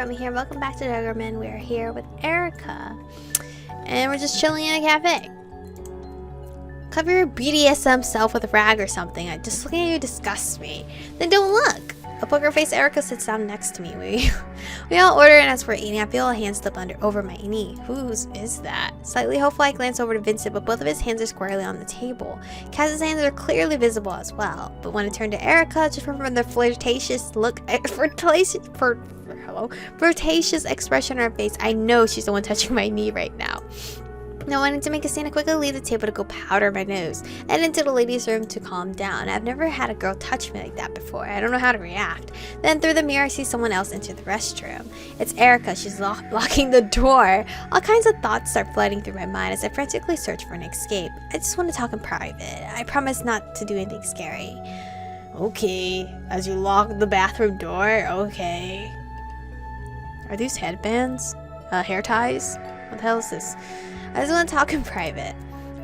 Aromie here. Welcome back to Degraman. We are here with Erica. And we're just chilling in a cafe. Cover your BDSM self with a rag or something. Just looking at you disgusts me. Then don't look. A poker face Erica sits down next to me. We all order, and as we're eating, I feel a hand slip over my knee. Whose is that? Slightly hopeful, I glance over to Vincent, but both of his hands are squarely on the table. Cass's hands are clearly visible as well. But when I turn to Erica, just from the flirtatious expression on her face, I know she's the one touching my knee right now. Now, I wanted to make a scene, I quickly leave the table to go powder my nose and into the ladies' room to calm down. I've never had a girl touch me like that before. I don't know how to react. Then through the mirror, I see someone else enter the restroom. It's Erica. She's locking the door. All kinds of thoughts start flooding through my mind as I frantically search for an escape. I just want to talk in private. I promise not to do anything scary. Okay. As you lock the bathroom door, okay. Are these headbands? Hair ties? What the hell is this? I just want to talk in private.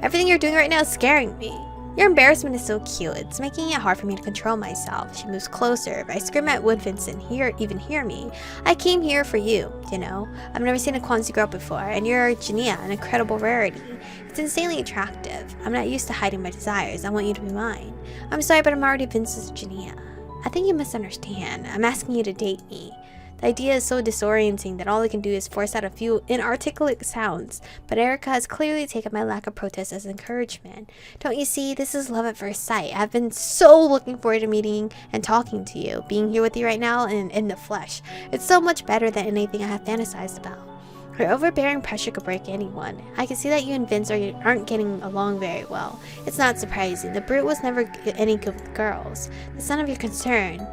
Everything you're doing right now is scaring me. Your embarrassment is so cute. It's making it hard for me to control myself. She moves closer. If I scream at would Vincent even hear me? I came here for you, you know. I've never seen a Kwanzi girl before, and you're Jania, an incredible rarity. It's insanely attractive. I'm not used to hiding my desires. I want you to be mine. I'm sorry, but I'm already Vincent's Jania. I think you misunderstand. I'm asking you to date me. The idea is so disorienting that all I can do is force out a few inarticulate sounds, but Erica has clearly taken my lack of protest as encouragement. Don't you see, this is love at first sight. I've been so looking forward to meeting and talking to you, being here with you right now and in the flesh. It's so much better than anything I have fantasized about. Her overbearing pressure could break anyone. I can see that you and Vince aren't getting along very well. It's not surprising. The brute was never any good with girls. That's none of your concern.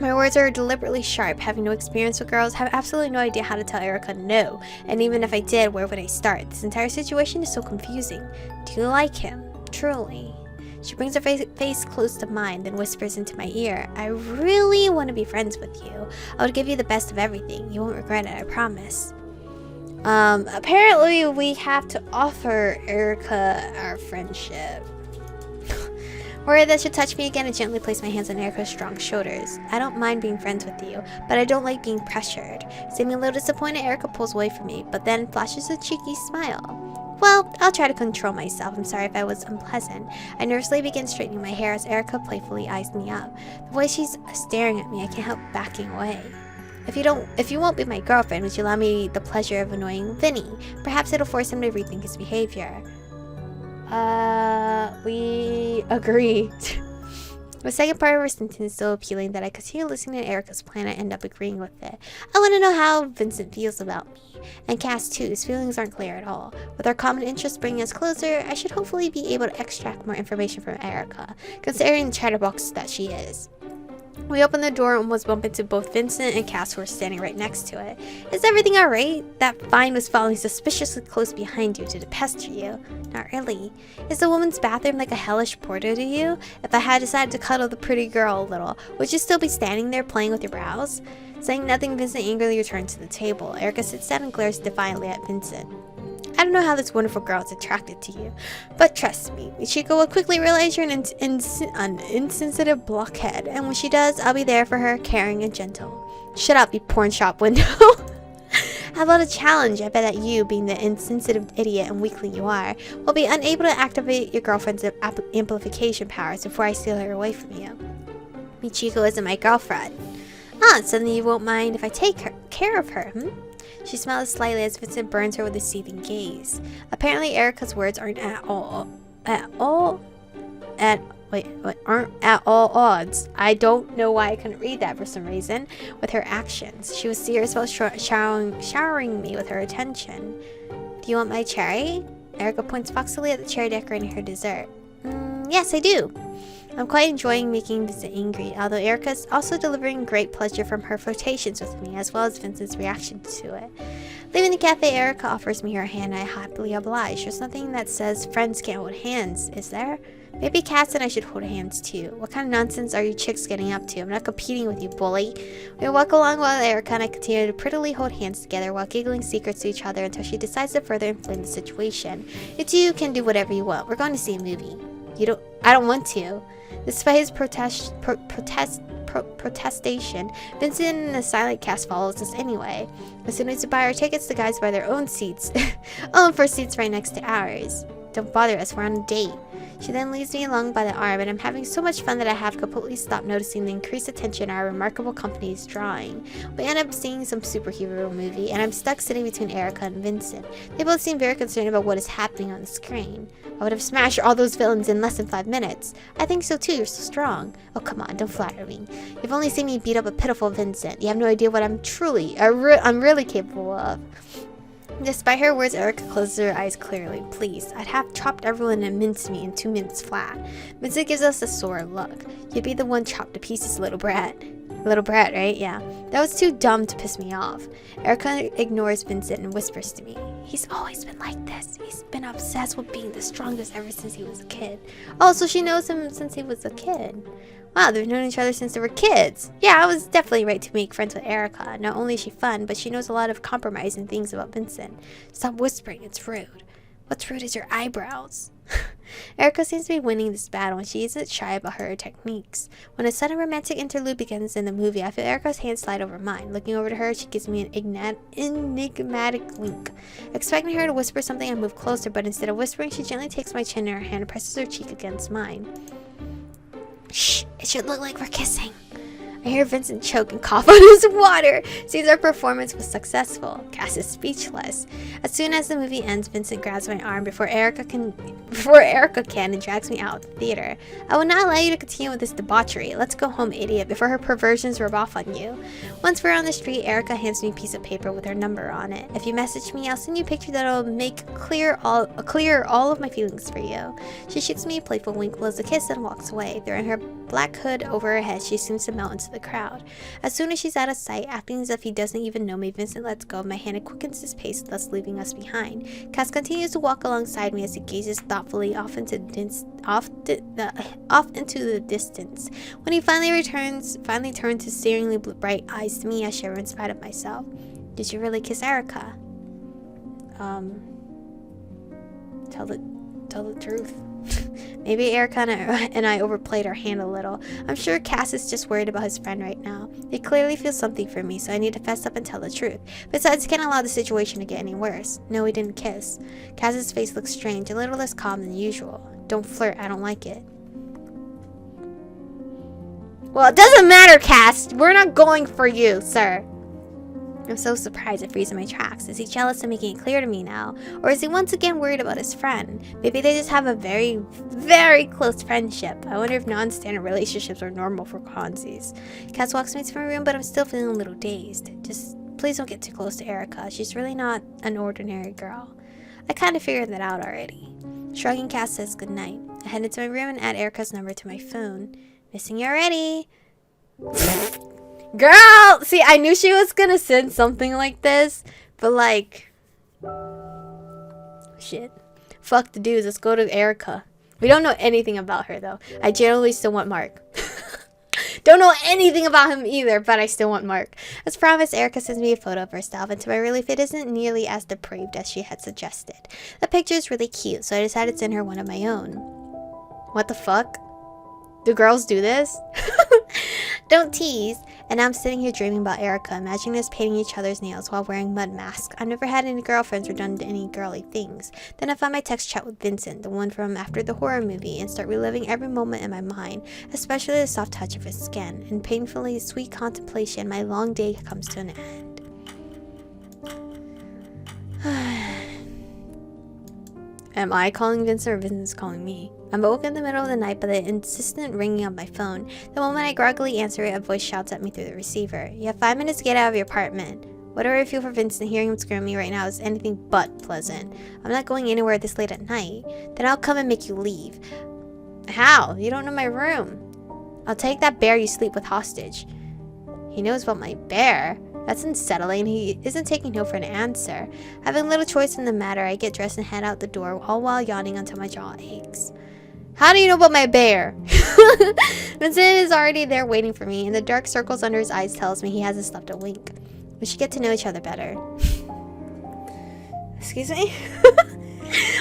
My words are deliberately sharp. Having no experience with girls, have absolutely no idea how to tell Erica no. And even if I did, where would I start? This entire situation is so confusing. Do you like him? Truly. She brings her face close to mine, then whispers into my ear, I really want to be friends with you. I would give you the best of everything. You won't regret it, I promise. Apparently we have to offer Erica our friendship. Worried that she'll touch me again, I gently place my hands on Erica's strong shoulders. I don't mind being friends with you, but I don't like being pressured. Seeming a little disappointed, Erica pulls away from me, but then flashes a cheeky smile. Well, I'll try to control myself. I'm sorry if I was unpleasant. I nervously begin straightening my hair as Erica playfully eyes me up. The way she's staring at me, I can't help backing away. If you won't be my girlfriend, would you allow me the pleasure of annoying Vinny? Perhaps it'll force him to rethink his behavior. We agree. The second part of her sentence is so appealing that I continue listening to Erica's plan and end up agreeing with it. I want to know how Vincent feels about me. And Cass too, his feelings aren't clear at all. With our common interests bringing us closer, I should hopefully be able to extract more information from Erica, considering the chatterbox that she is. We opened the door and almost bumped into both Vincent and Cass, who were standing right next to it. Is everything alright? That vine was following suspiciously close behind you to pester you. Not really. Is the woman's bathroom like a hellish portal to you? If I had decided to cuddle the pretty girl a little, would you still be standing there playing with your brows? Saying nothing, Vincent angrily returned to the table. Erica sits down and glares defiantly at Vincent. I don't know how this wonderful girl is attracted to you, but trust me, Michiko will quickly realize you're an insensitive blockhead, and when she does, I'll be there for her, caring and gentle. Shut up, you porn shop window. How about a challenge? I bet that you, being the insensitive idiot and weakling you are, will be unable to activate your girlfriend's amplification powers before I steal her away from you. Michiko isn't my girlfriend. Suddenly you won't mind if I take care of her, She smiles slightly as Vincent burns her with a seething gaze. Apparently Erica's words aren't at all odds. I don't know why I couldn't read that for some reason with her actions. She was serious about showering me with her attention. Do you want my cherry? Erica points foxily at the cherry decorating her dessert. Yes, I do. I'm quite enjoying making Vincent angry, although Erica is also delivering great pleasure from her flirtations with me, as well as Vincent's reaction to it. Leaving the cafe, Erica offers me her hand and I happily oblige. There's nothing that says friends can't hold hands, is there? Maybe Cass and I should hold hands too. What kind of nonsense are you chicks getting up to? I'm not competing with you, bully. We walk along while Erica and I continue to prettily hold hands together while giggling secrets to each other until she decides to further inflame the situation. You two can do whatever you want. We're going to see a movie. I don't want to. Despite his protestation, Vincent and the silent cast follows us anyway. As soon as we buy our tickets, the guys buy their own seats. For seats right next to ours. Don't bother us, we're on a date. She then leads me along by the arm, and I'm having so much fun that I have completely stopped noticing the increased attention our remarkable company is drawing. We end up seeing some superhero movie, and I'm stuck sitting between Erica and Vincent. They both seem very concerned about what is happening on the screen. I would have smashed all those villains in less than 5 minutes. I think so too, you're so strong. Oh, come on, don't flatter me. You've only seen me beat up a pitiful Vincent. You have no idea what I'm really capable of. Despite her words, Erica closes her eyes clearly. Please, I'd have chopped everyone in mincemeat in 2 minutes flat. Vincent gives us a sore look. You'd be the one chopped to pieces, little brat. Little brat, right? Yeah. That was too dumb to piss me off. Erica ignores Vincent and whispers to me. He's always been like this. He's been obsessed with being the strongest ever since he was a kid. Oh, so she knows him since he was a kid. Wow, they've known each other since they were kids. Yeah, I was definitely right to make friends with Erica. Not only is she fun, but she knows a lot of compromising things about Vincent. Stop whispering, it's rude. What's rude is your eyebrows. Erica seems to be winning this battle, and she isn't shy about her techniques. When a sudden romantic interlude begins in the movie, I feel Erica's hand slide over mine. Looking over to her, she gives me an enigmatic wink. Expecting her to whisper something, I move closer, but instead of whispering, she gently takes my chin in her hand and presses her cheek against mine. Shh, it should look like we're kissing. I hear Vincent choke and cough on his water. Seems our performance was successful. Cass is speechless. As soon as the movie ends, Vincent grabs my arm before Erica can and drags me out of the theater. I will not allow you to continue with this debauchery. Let's go home, idiot, before her perversions rub off on you. Once we're on the street, Erica hands me a piece of paper with her number on it. If you message me, I'll send you a picture that'll make clear all of my feelings for you. She shoots me a playful wink, blows a kiss, and walks away. Throwing her black hood over her head, she seems to melt into the crowd. As soon as she's out of sight, acting as if he doesn't even know me, Vincent lets go of my hand and quickens his pace, thus leaving us behind. Cass continues to walk alongside me as he gazes thoughtfully off into the distance. When he finally turns his staringly bright eyes to me, I shiver in spite of myself. Did you really kiss Erica? Tell the truth. Maybe Erica and I overplayed our hand a little. I'm sure Cass is just worried about his friend right now. He clearly feels something for me, so I need to fess up and tell the truth. Besides, he can't allow the situation to get any worse. No, we didn't kiss. Cass's face looks strange, a little less calm than usual. Don't flirt, I don't like it. Well, it doesn't matter, Cass. We're not going for you, sir. I'm so surprised I freeze in my tracks. Is he jealous and making it clear to me now? Or is he once again worried about his friend? Maybe they just have a very, very close friendship. I wonder if non-standard relationships are normal for Consies. Cass walks me to my room, but I'm still feeling a little dazed. Just please don't get too close to Erica. She's really not an ordinary girl. I kind of figured that out already. Shrugging, Cass says goodnight. I head into my room and add Erica's number to my phone. Missing you already. Girl! See, I knew she was gonna send something like this, but like... Shit. Fuck the dudes, let's go to Erica. We don't know anything about her, though. I generally still want Mark. Don't know anything about him either, but I still want Mark. As promised, Erica sends me a photo of herself, and to my relief, it isn't nearly as depraved as she had suggested. The picture is really cute, so I decided to send her one of my own. What the fuck? Do girls do this? Don't tease. And I'm sitting here dreaming about Erica, imagining us painting each other's nails while wearing mud masks. I've never had any girlfriends or done any girly things. Then I find my text chat with Vincent, the one from after the horror movie, and start reliving every moment in my mind, especially the soft touch of his skin. In painfully sweet contemplation, my long day comes to an end. Am I calling Vincent or Vincent's calling me? I'm woke in the middle of the night by the insistent ringing of my phone. The moment I groggily answer it, a voice shouts at me through the receiver. You have 5 minutes to get out of your apartment. Whatever I feel for Vincent, hearing him scream at me right now is anything but pleasant. I'm not going anywhere this late at night. Then I'll come and make you leave. How? You don't know my room. I'll take that bear you sleep with hostage. He knows about my bear? That's unsettling. He isn't taking no for an answer. Having little choice in the matter, I get dressed and head out the door, all while yawning until my jaw aches. How do you know about my bear? Vincent is already there waiting for me, and the dark circles under his eyes tells me he hasn't slept a wink. We should get to know each other better. Excuse me?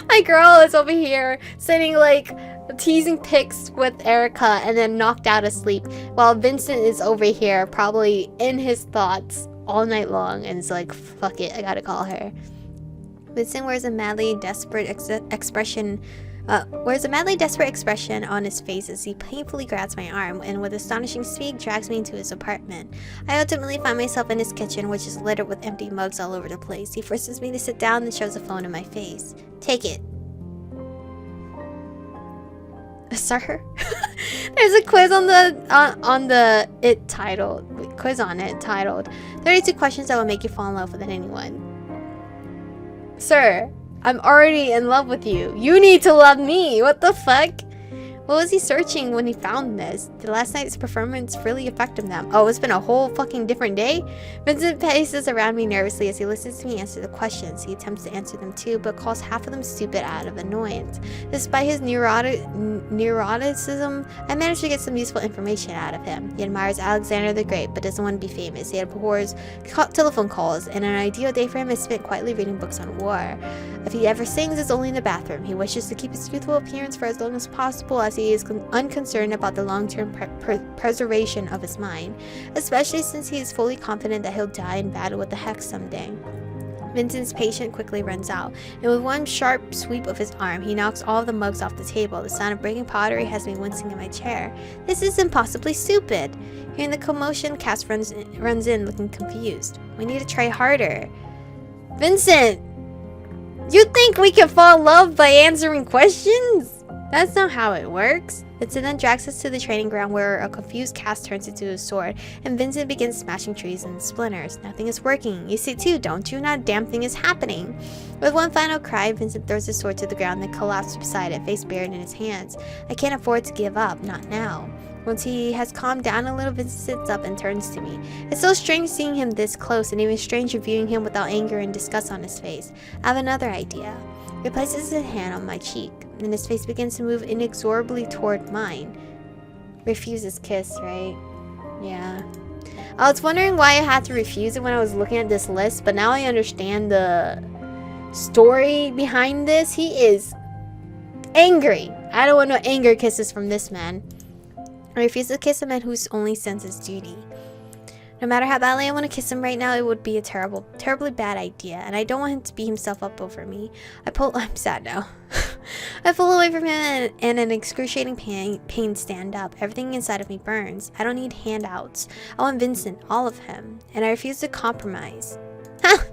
My girl is over here sending like teasing pics with Erica and then knocked out asleep, while Vincent is over here probably in his thoughts all night long and is like, fuck it, I gotta call her. Vincent wears a madly desperate expression on his face as he painfully grabs my arm and with astonishing speed drags me into his apartment. I ultimately find myself in his kitchen, which is littered with empty mugs all over the place. He forces me to sit down and shoves a phone in my face. Take it. Sir? There's a quiz on it titled 32 questions that will make you fall in love with anyone. Sir, I'm already in love with you. You need to love me. What the fuck? What was he searching when he found this? Did last night's performance really affect him now? Oh, it's been a whole fucking different day? Vincent paces around me nervously as he listens to me answer the questions. He attempts to answer them too, but calls half of them stupid out of annoyance. Despite his neuroticism, I managed to get some useful information out of him. He admires Alexander the Great, but doesn't want to be famous. He abhors telephone calls, and an ideal day for him is spent quietly reading books on war. If he ever sings, it's only in the bathroom. He wishes to keep his youthful appearance for as long as possible, as he is unconcerned about the long-term preservation of his mind, especially since he is fully confident that he'll die in battle with the Hex someday. Vincent's patience quickly runs out, and with one sharp sweep of his arm, he knocks all of the mugs off the table. The sound of breaking pottery has me wincing in my chair. This is impossibly stupid. Hearing the commotion, Cass runs in looking confused. We need to try harder. Vincent! You think we can fall in love by answering questions? That's not how it works. Vincent then drags us to the training ground where a confused Cass turns into a sword, and Vincent begins smashing trees and splinters. Nothing is working. You see too, don't you? Not a damn thing is happening. With one final cry, Vincent throws his sword to the ground and collapses beside it, face buried in his hands. I can't afford to give up, not now. Once he has calmed down a little, Vincent sits up and turns to me. It's so strange seeing him this close, and even stranger viewing him without anger and disgust on his face. I have another idea. He places his hand on my cheek, and his face begins to move inexorably toward mine. Refuses kiss, right? Yeah. I was wondering why I had to refuse it when I was looking at this list, but now I understand the story behind this. He is angry. I don't want no anger kisses from this man. I refuse to kiss a man whose only sense is duty. No matter how badly I want to kiss him right now, it would be a terribly bad idea, and I don't want him to beat himself up over me. I'm sad now. I pull away from him and an excruciating pain stand up. Everything inside of me burns. I don't need handouts. I want Vincent, all of him, and I refuse to compromise. Ha!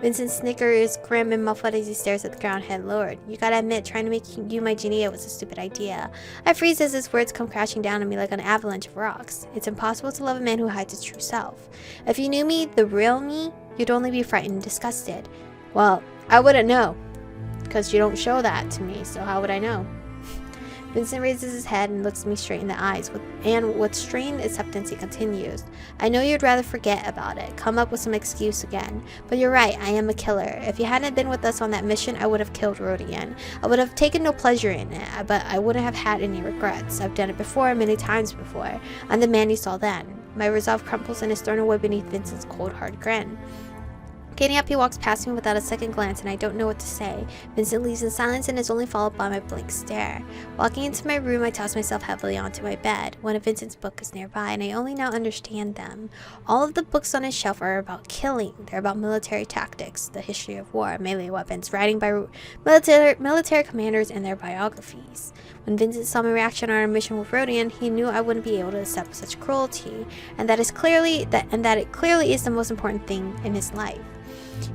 Vincent snickers grim and muffled as he stares at the ground, head lowered. You gotta admit, trying to make you my Genia was a stupid idea. I freeze as his words come crashing down on me like an avalanche of rocks. It's impossible to love a man who hides his true self. If you knew me, the real me, you'd only be frightened and disgusted. Well, I wouldn't know, because you don't show that to me, so how would I know? Vincent raises his head and looks me straight in the eyes, with strained acceptance he continues. I know you'd rather forget about it, come up with some excuse again. But you're right, I am a killer. If you hadn't been with us on that mission, I would have killed Rodian. I would have taken no pleasure in it, but I wouldn't have had any regrets. I've done it before, many times before. I'm the man you saw then. My resolve crumples and is thrown away beneath Vincent's cold, hard grin. Getting up, he walks past me without a second glance, and I don't know what to say. Vincent leaves in silence and is only followed by my blank stare. Walking into my room, I toss myself heavily onto my bed. One of Vincent's books is nearby, and I only now understand them. All of the books on his shelf are about killing. They're about military tactics, the history of war, melee weapons, writing by military commanders, and their biographies. When Vincent saw my reaction on our mission with Rodian, he knew I wouldn't be able to accept such cruelty, and that it clearly is the most important thing in his life.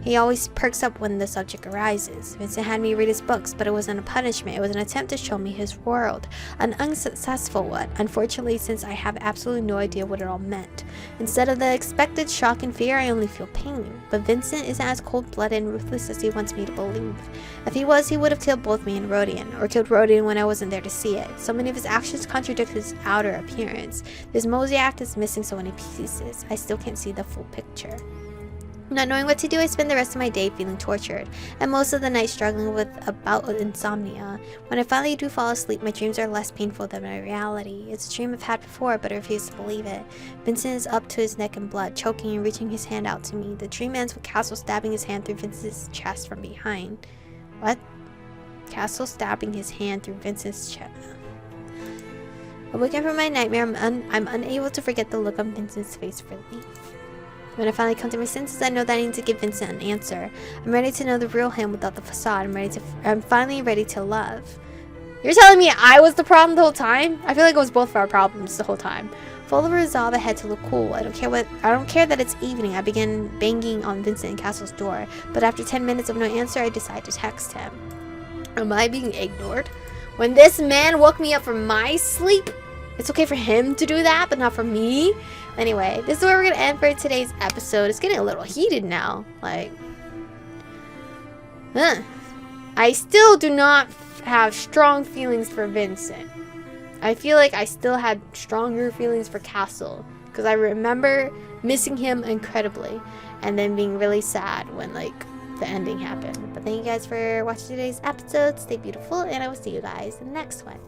He always perks up when the subject arises. Vincent had me read his books, but it wasn't a punishment. It was an attempt to show me his world. An unsuccessful one, unfortunately, since I have absolutely no idea what it all meant. Instead of the expected shock and fear, I only feel pain. But Vincent isn't as cold-blooded and ruthless as he wants me to believe. If he was, he would have killed both me and Rodian, or killed Rodian when I wasn't there to see it. So many of his actions contradict his outer appearance. This mosaic is missing so many pieces. I still can't see the full picture. Not knowing what to do, I spend the rest of my day feeling tortured, and most of the night struggling with a bout of insomnia. When I finally do fall asleep, my dreams are less painful than my reality. It's a dream I've had before, but I refuse to believe it. Vincent is up to his neck in blood, choking and reaching his hand out to me. The dream ends with Castle stabbing his hand through Vincent's chest from behind. What? Castle stabbing his hand through Vincent's chest. Awakened from my nightmare, I'm unable to forget the look on Vincent's face of relief. When I finally come to my senses, I know that I need to give Vincent an answer. I'm ready to know the real him without the facade. I'm finally ready to love. You're telling me I was the problem the whole time? I feel like it was both of our problems the whole time. Full of resolve, I head to look cool. I don't care that it's evening. I begin banging on Vincent and Castle's door, but after 10 minutes of no answer, I decide to text him. Am I being ignored? When this man woke me up from my sleep, it's okay for him to do that, but not for me? Anyway, this is where we're gonna end for today's episode. It's getting a little heated now. Like, I still do not have strong feelings for Vincent. I feel like I still had stronger feelings for Castle, because I remember missing him incredibly and then being really sad when like the ending happened. But thank you guys for watching today's episode. Stay beautiful, and I will see you guys in the next one.